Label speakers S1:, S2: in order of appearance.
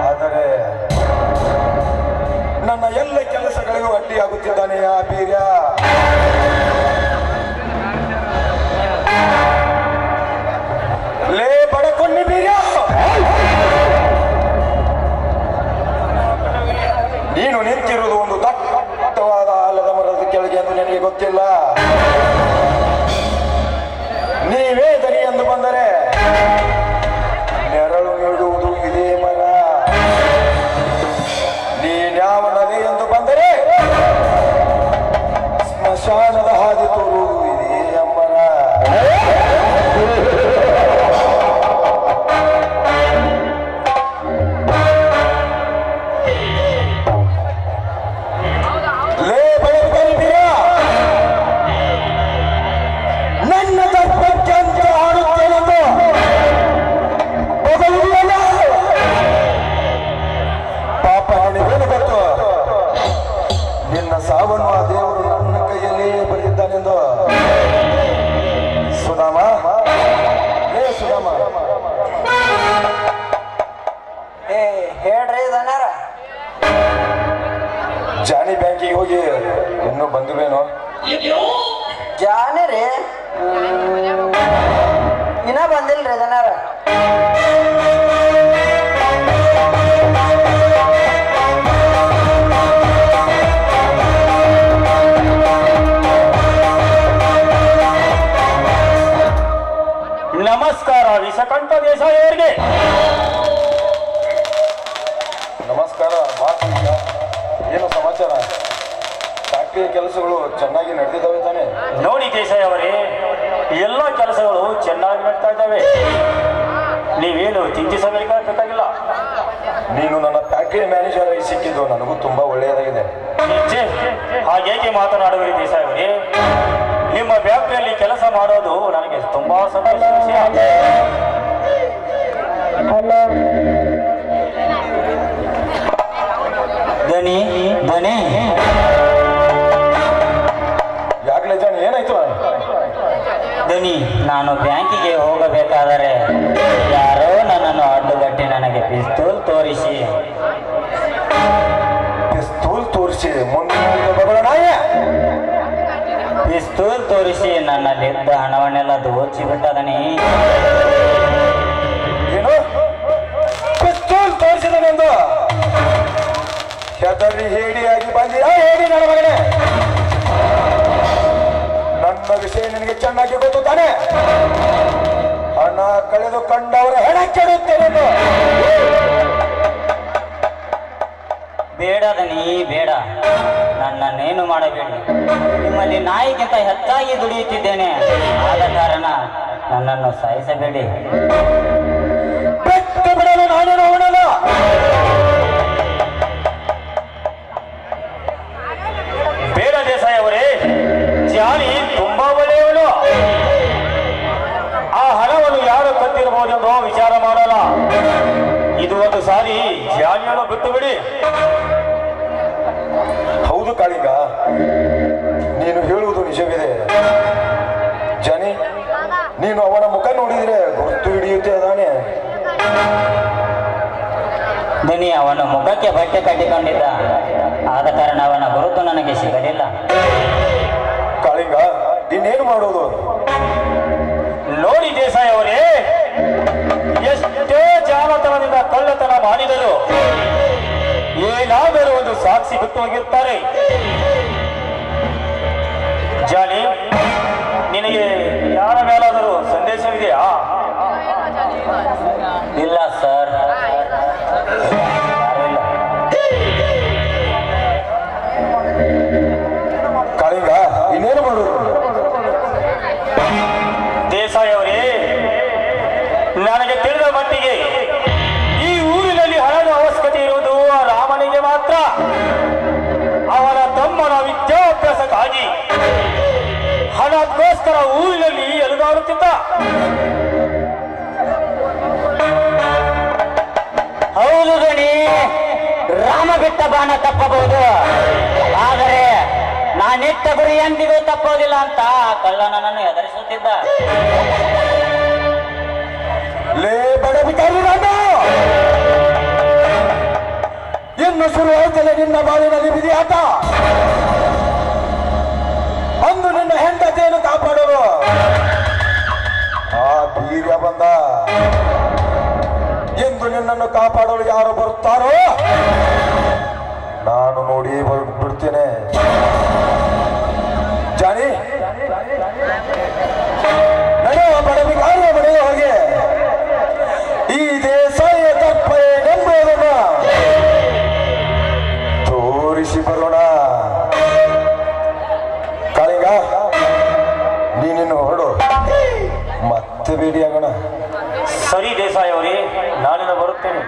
S1: ಆದರೆ ನನ್ನ ಎಲ್ಲ ಕೆಲಸಗಳಿಗೂ ಅಡ್ಡಿಯಾಗುತ್ತಿದ್ದಾನೆ ಆ ಬೀರ್ಯ. ಲೇ ಬಡಕೊಂಡಿ ಬೀರ್ಯ, ನೀನು ನಿಂತಿರುವುದು ಒಂದು ದಟ್ಟವಾದ ಆಲದ ಮರದ ಕೆಳಗೆ ಎಂದು ನಿನಗೆ ಗೊತ್ತಿಲ್ಲ. ನೀವೇ ದನಿ ಎಂದು ಬಂದರೆ ನೆರಳು ನೀಡುವುದು ಇದೇ ಮರ. ನೀನ್ಯಾವ ನದಿ ಎಂದು ಬಂದರೆ ಸ್ಮಶಾನದ ಹಾದಿ ತೋರುವುದು ಇದೇ ಅಮ್ಮರ. ಸಾವನ್ನು ಆ ದೇವರು ನನ್ನ ಕೈಯಲ್ಲೇ ಬರೆದಿದ್ದಾನೆಂದು. ಸುಧಾಮ, ಹೇ ಸುಧಾಮ.
S2: ಹೇಳ್ರಿ ದನಾರ.
S1: ಜಾನಿ ಬ್ಯಾಂಕಿಗೆ ಹೋಗಿ ಇನ್ನೂ ಬಂದಿವೇನೋ?
S2: ಜಾನಿ ರೀ ಇನ್ನ ಬಂದಿಲ್ರಿ ದನಾರ.
S3: ನಮಸ್ಕಾರ ವಿಷಕಂಠ ದೇಸಾಯಿ ಅವರಿಗೆ.
S1: ನಮಸ್ಕಾರ. ಏನು ಸಮಾಚಾರ? ಫ್ಯಾಕ್ಟರಿಯ ಕೆಲಸಗಳು ಚೆನ್ನಾಗಿ ನಡೆದಿದ್ದಾವೆ ತಾನೆ?
S3: ನೋಡಿ ದೇಸಾಯಿ ಅವರೇ, ಎಲ್ಲ ಕೆಲಸಗಳು ಚೆನ್ನಾಗಿ ನಡ್ತಾ ಇದ್ದಾವೆ. ನೀವೇನು ಚಿಂತಿಸಬೇಕಾಗಿಲ್ಲ.
S1: ನೀನು ನನ್ನ ಫ್ಯಾಕ್ಟರಿ ಮ್ಯಾನೇಜರ್ ಆಗಿ ಸಿಕ್ಕಿದ್ದು ನನಗೂ ತುಂಬಾ ಒಳ್ಳೆಯದಾಗಿದೆ.
S3: ಹಾಗೇಗೆ ಮಾತನಾಡುವಿರಿ ದೇಸಾಯಿ ಅವರೇ? ನಿಮ್ಮ ಫ್ಯಾಕ್ಟರಿಯಲ್ಲಿ ಕೆಲಸ ಮಾಡೋದು ನನಗೆ ತುಂಬಾ ಸಂತೋಷದ ವಿಷಯ.
S2: ದನಿ ದನಿ
S1: ಯಾಕಲೇ ಜಾನಿ, ಏನಾಯ್ತು?
S2: ದನಿ, ನಾನು ಬ್ಯಾಂಕಿಗೆ ಹೋಗಬೇಕಾದರೆ ಯಾರೋ ನನ್ನನ್ನು ಅಡ್ಡುಗಟ್ಟಿ ನನಗೆ ಪಿಸ್ತೂಲ್ ತೋರಿಸಿ ಪಿಸ್ತೂಲ್ ತೋರಿಸಿ ನನ್ನಲ್ಲಿದ್ದ ಹಣವನ್ನೆಲ್ಲ ದೋಚಿ ಬಿಟ್ಟದನಿ.
S1: ಏನು ಪಿಸ್ತೂಲ್ ತೋರಿಸಿದನೆಂದು ಹೆದರಿ ಹೇಡಿಯಾಗಿ ಬಂದಿಯಾ? ಹೇಳಿ ನನ್ನ ಮಗನೇ, ನನ್ನ ವಿಷಯ ನಿನಗೆ ಚೆನ್ನಾಗಿ ಗೊತ್ತು ತಾನೆ? ಹಣ ಕಳೆದುಕೊಂಡವರ ಹೆಣ ಕೆಡುತ್ತೇನೆ.
S2: ಬೇಡ ದನಿ, ಬೇಡ. ನನ್ನನ್ನೇನು ಮಾಡಬೇಡಿ. ನಿಮ್ಮಲ್ಲಿ ನಾಯಿಗಿಂತ ಹೆಚ್ಚಾಗಿ ದುಡಿಯುತ್ತಿದ್ದೇನೆ. ಆದ ಕಾರಣ ನನ್ನನ್ನು ಸಾಯಿಸಬೇಡಿ.
S1: ಬೆಟ್ಟು ಬಿಡಲು ನಾನೇನು ಅವನಲ್ಲ.
S3: ಬೇಡ ದೇಸಾಯಿ ಅವರೇ, ಜಾನಿ ತುಂಬಾ ಒಳ್ಳೆಯವನು. ಆ ಹಣವನ್ನು ಯಾರು ಕತ್ತಿರಬಹುದೆಂದು ವಿಚಾರ ಮಾಡಲ್ಲ. ಇದು ಒಂದು ಸಾರಿ ಜಾನಿಯನ್ನು ಬಿಟ್ಟು ಬಿಡಿ.
S1: ಹೌದು ಕಾಳಿಂಗ, ನೀನು ಹೇಳುವುದು ನಿಜವಿದೆ. ಜಾನಿ, ನೀನು ಅವನ ಮುಖ ನೋಡಿದ್ರೆ ಗುರುತು ಹಿಡಿಯುತ್ತೆ ಅದಾನೆ.
S2: ದನಿ, ಅವನ ಮುಖಕ್ಕೆ ಬಟ್ಟೆ ಕಟ್ಟಿಕೊಂಡಿದ್ದ. ಆದ ಕಾರಣ ಅವನ ಗುರುತು ನನಗೆ ಸಿಗಲಿಲ್ಲ.
S1: ಕಾಳಿಂಗ, ಇನ್ನೇನು ಮಾಡೋದು?
S3: ನೋಡಿ ದೇಸಾಯಿ ಅವರೇ, ಎಷ್ಟೇ ಜಾಣತನದಿಂದ ಕಳ್ಳತನ ಮಾಡಿದರು ಏನಾದರೂ ಒಂದು ಸಾಕ್ಷಿ ಬಿಟ್ಟು ಹೋಗಿರ್ತಾರೆ. ಜಾನಿ, ನಿನಗೆ ಯಾರ ಮೇಲಾದರೂ ಸಂದೇಶವಿದೆಯಾ?
S2: ಇಲ್ಲ ಸರ್.
S1: ಕಾಳಿಂಗ, ಇನ್ನೇನು ಮಾಡೋದು?
S3: ದೇಸಾಯಿ ಅವರೇ, ನನಗೆ ತಿಳಿದ ಮಟ್ಟಿಗೆ ಈ ಊರಿನಲ್ಲಿ ಹಣದ ಅವಶ್ಯಕತೆ ಇರುವುದು ರಾಮನಿಗೆ ಮಾತ್ರ. ಅವನ ತಮ್ಮನ ವಿದ್ಯಾಭ್ಯಾಸಕ್ಕಾಗಿ ಹಣಕ್ಕೋಸ್ಕರ ಊರಿನಲ್ಲಿ ಎಲುಗಾಡುತ್ತಿದ್ದ.
S2: ಹೌದು ದಣಿ, ರಾಮ ಬಿಟ್ಟ ಬಾಣ ತಪ್ಪಬಹುದು, ಆದರೆ ನಾನಿಟ್ಟ ಗುರಿ ಎಂದಿಗೂ ತಪ್ಪೋದಿಲ್ಲ ಅಂತ ಕಳ್ಳ ನನ್ನನ್ನು ಹೆದರಿಸುತ್ತಿದ್ದ.
S1: ಮೇಲೆ ನಿನ್ನ ಬಾಳಿನಲ್ಲಿ ವಿಧಿಯಾಟ. ಅಂದು ನಿನ್ನ ಹೆಂಡತಿಯನ್ನು ಕಾಪಾಡಲು ಆ ವೀರ್ಯ ಬಂದ. ಎಂದು ನಿನ್ನನ್ನು ಕಾಪಾಡಲು ಯಾರು ಬರುತ್ತಾರೋ ನಾನು ನೋಡಿ ಬಿಡ್ತೇನೆ. ಜಾನಿ, ನಡೆಯುವ ಬಡವಿಗಾರಿಯ ಮನೆಗೆ ಹೋಗಿ ಈ ದೇಸಾಯಿಯ ತಪ್ಪ ಏನೆಂಬುದನ್ನು ತೋರಿಸಿ ಬರೋಣ. ಕಾಳಿಂಗ, ನೀನಿನ್ನು ಹೊರಡು, ಮತ್ತೆ ಭೇಟಿಯಾಗೋಣ.
S3: ಸರಿ ದೇಸಾಯಿ ಅವರೇ, ನಾನಿನ್ನು ಬರುತ್ತೇನೆ.